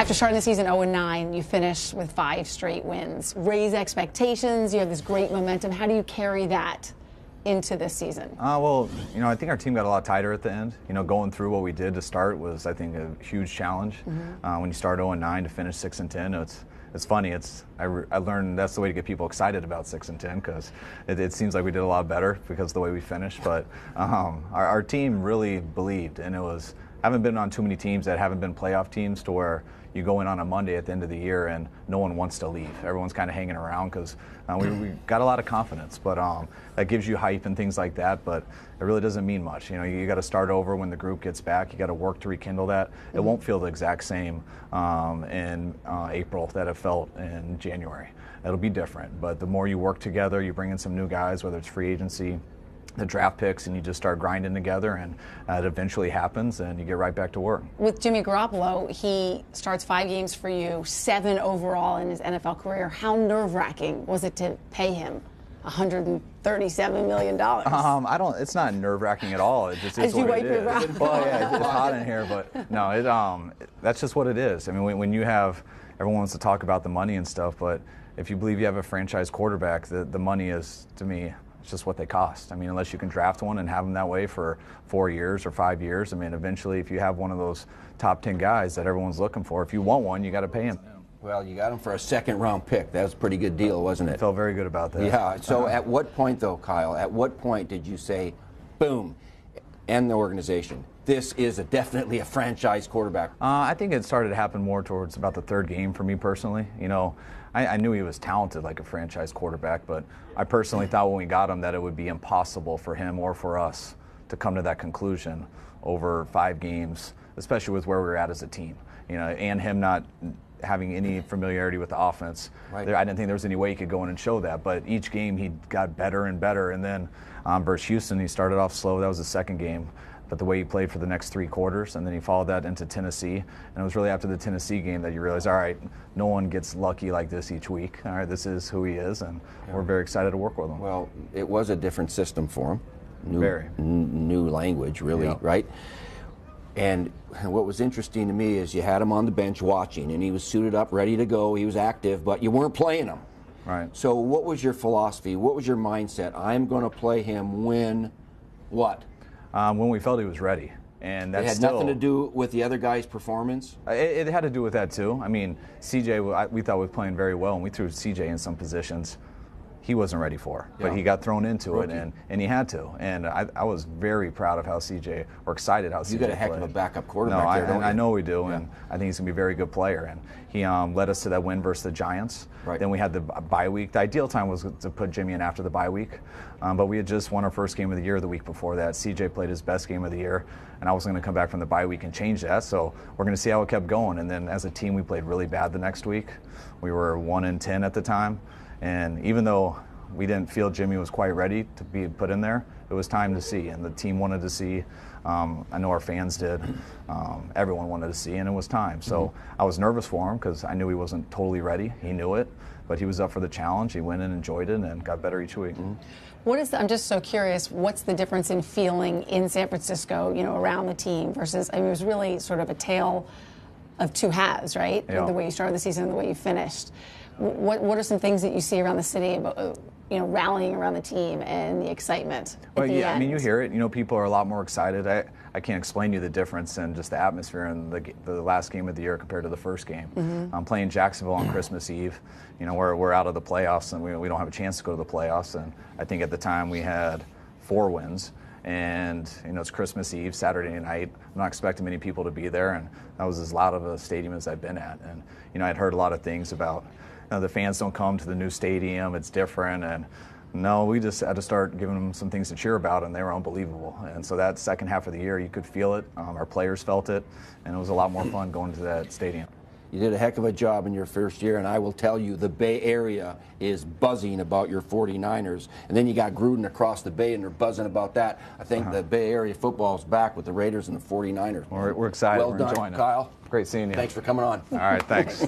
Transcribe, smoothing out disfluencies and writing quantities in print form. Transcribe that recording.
After starting the season 0-9, you finish with 5 straight wins. Raise expectations. You have this great momentum. How do you carry that into this season? Well, I think our team got a lot tighter at the end. Going through what we did to start was, I think, a huge challenge. When you start 0-9 to finish 6-10, it's funny. I learned that's the way to get people excited about 6-10 because it seems like we did a lot better because of the way we finished. But our team really believed, and I haven't been on too many teams that haven't been playoff teams to where you go in on a Monday at the end of the year and no one wants to leave. Everyone's kind of hanging around because we got a lot of confidence, but that gives you hype and things like that, but it really doesn't mean much. You got to start over when the group gets back. You got to work to rekindle that. It won't feel the exact same in April that it felt in January. It'll be different, but the more you work together, you bring in some new guys, whether it's free agency, the draft picks, and you just start grinding together, and it eventually happens, and you get right back to work. With Jimmy Garoppolo, he starts 5 games for you, 7 overall in his NFL career. How nerve-wracking was it to pay him $137 million? It's not nerve-wracking at all. It just is what it is. Well, yeah, it's hot in here, but no, that's just what it is. I mean, when you have, everyone wants to talk about the money and stuff, but if you believe you have a franchise quarterback, the money is, to me, it's just what they cost. I mean, unless you can draft one and have them that way for 4 years or 5 years, I mean, eventually if you have one of those top 10 guys that everyone's looking for, if you want one, you got to pay him. Well, you got him for a second-round pick. That was a pretty good deal, wasn't it? I felt very good about that. Yeah. So at what point, though, Kyle, at what point did you say, boom, end the organization? This is definitely a franchise quarterback. I think it started to happen more towards about the 3rd game for me personally. I knew he was talented like a franchise quarterback, but I personally thought when we got him that it would be impossible for him or for us to come to that conclusion over 5 games, especially with where we were at as a team. And him not having any familiarity with the offense. Right. I didn't think there was any way he could go in and show that, but each game he got better and better. And then versus Houston, he started off slow. That was the 2nd game. But the way he played for the next 3 quarters, and then he followed that into Tennessee. And it was really after the Tennessee game that you realize, all right, no one gets lucky like this each week. All right, this is who he is, and we're very excited to work with him. Well, it was a different system for him. New language, really, yeah. Right? And what was interesting to me is you had him on the bench watching, and he was suited up, ready to go. He was active, but you weren't playing him. Right. So what was your philosophy? What was your mindset? I'm going to play him when what? When we felt he was ready. And that's it had nothing to do with the other guy's performance? It had to do with that, too. I mean, CJ, we thought was playing very well, and we threw CJ in some positions he wasn't ready for. But he got thrown into it, and he had to. And I was very proud of how CJ, or excited how CJ played. You got a heck of a backup quarterback there, don't you? I know we do, and I think he's going to be a very good player. And he led us to that win versus the Giants. Right. Then we had the bye week. The ideal time was to put Jimmy in after the bye week. But we had just won our first game of the year the week before that. CJ played his best game of the year, and I was going to come back from the bye week and change that. So we're going to see how it kept going. And then as a team, we played really bad the next week. We were 1-10 at the time. And even though we didn't feel Jimmy was quite ready to be put in there, it was time to see, and the team wanted to see. I know our fans did. Everyone wanted to see, and it was time. So I was nervous for him because I knew he wasn't totally ready. He knew it, but he was up for the challenge. He went in, enjoyed it, and got better each week. I'm just so curious, what's the difference in feeling in San Francisco, around the team versus, it was really sort of a tale of 2 halves, right? Yeah. The way you started the season and the way you finished. What are some things that you see around the city about, rallying around the team and the excitement? Well, yeah, I mean, you hear it. People are a lot more excited. I can't explain to you the difference in just the atmosphere in the last game of the year compared to the first game. I'm playing Jacksonville on Christmas Eve. We're out of the playoffs, and we don't have a chance to go to the playoffs. And I think at the time we had 4 wins. And, it's Christmas Eve, Saturday night. I'm not expecting many people to be there. And that was as loud of a stadium as I've been at. And, I'd heard a lot of things about, the fans don't come to the new stadium, it's different. And no, we just had to start giving them some things to cheer about, and they were unbelievable. And so that second half of the year, you could feel it. Our players felt it, and it was a lot more fun going to that stadium. You did a heck of a job in your first year, and I will tell you, the Bay Area is buzzing about your 49ers. And then you got Gruden across the Bay, and they're buzzing about that. I think the Bay Area football is back with the Raiders and the 49ers. We're excited. Well We're done, enjoying it. Kyle. Great seeing you. Thanks for coming on. All right, thanks.